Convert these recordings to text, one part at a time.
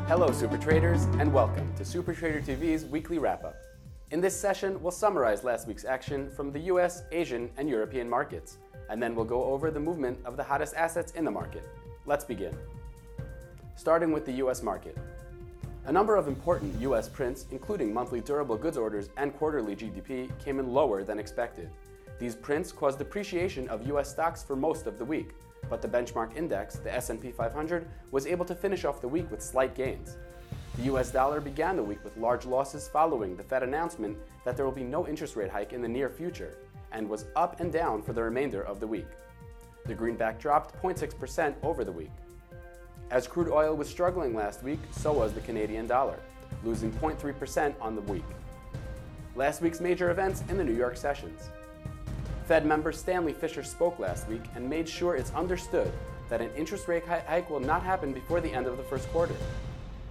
Hello Super Traders, and welcome to SuperTraderTV's weekly wrap-up. In this session, we'll summarize last week's action from the US, Asian, and European markets, and then we'll go over the movement of the hottest assets in the market. Let's begin. Starting with the US market. A number of important US prints, including monthly durable goods orders and quarterly GDP, came in lower than expected. These prints caused depreciation of US stocks for most of the week, but the benchmark index, the S&P 500, was able to finish off the week with slight gains. The US dollar began the week with large losses following the Fed announcement that there will be no interest rate hike in the near future, and was up and down for the remainder of the week. The Greenback dropped 0.6% over the week. As crude oil was struggling last week, so was the Canadian dollar, losing 0.3% on the week. Last week's major events in the New York sessions. Fed member Stanley Fischer spoke last week and made sure it's understood that an interest rate hike will not happen before the end of the first quarter.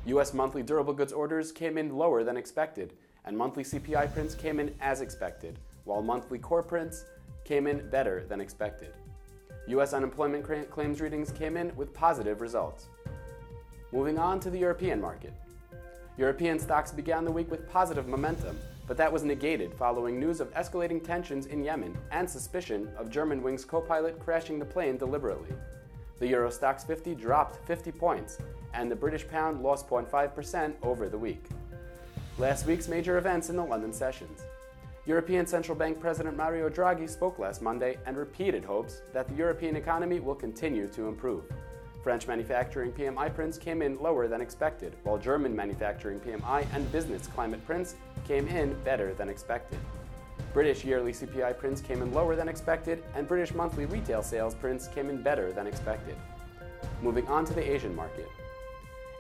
US monthly durable goods orders came in lower than expected, and monthly CPI prints came in as expected, while monthly core prints came in better than expected. US unemployment claims readings came in with positive results. Moving on to the European market. European stocks began the week with positive momentum, but that was negated following news of escalating tensions in Yemen and suspicion of Germanwings co-pilot crashing the plane deliberately. The Euro Stoxx 50 dropped 50 points, and the British pound lost 0.5% over the week. Last week's major events in the London sessions. European Central Bank President Mario Draghi spoke last Monday and repeated hopes that the European economy will continue to improve. French manufacturing PMI prints came in lower than expected, while German manufacturing PMI and business climate prints came in better than expected. British yearly CPI prints came in lower than expected, and British monthly retail sales prints came in better than expected. Moving on to the Asian market.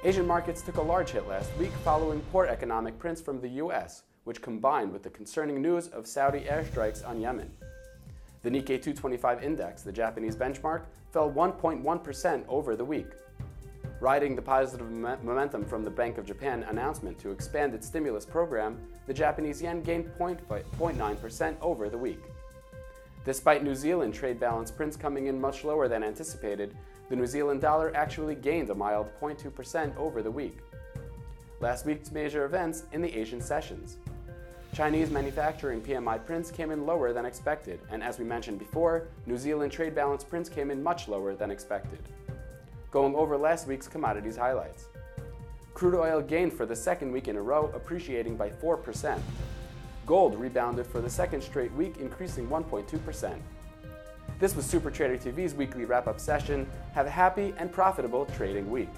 Asian markets took a large hit last week following poor economic prints from the US, which combined with the concerning news of Saudi airstrikes on Yemen. The Nikkei 225 index, the Japanese benchmark, fell 1.1% over the week. Riding the positive momentum from the Bank of Japan announcement to expand its stimulus program, the Japanese yen gained 0.9% over the week. Despite New Zealand trade balance prints coming in much lower than anticipated, the New Zealand dollar actually gained a mild 0.2% over the week. Last week's major events in the Asian sessions. Chinese manufacturing PMI prints came in lower than expected, and as we mentioned before, New Zealand trade balance prints came in much lower than expected. Going over last week's commodities highlights. Crude oil gained for the second week in a row, appreciating by 4%. Gold rebounded for the second straight week, increasing 1.2%. This was SuperTraderTV's weekly wrap-up session. Have a happy and profitable trading week.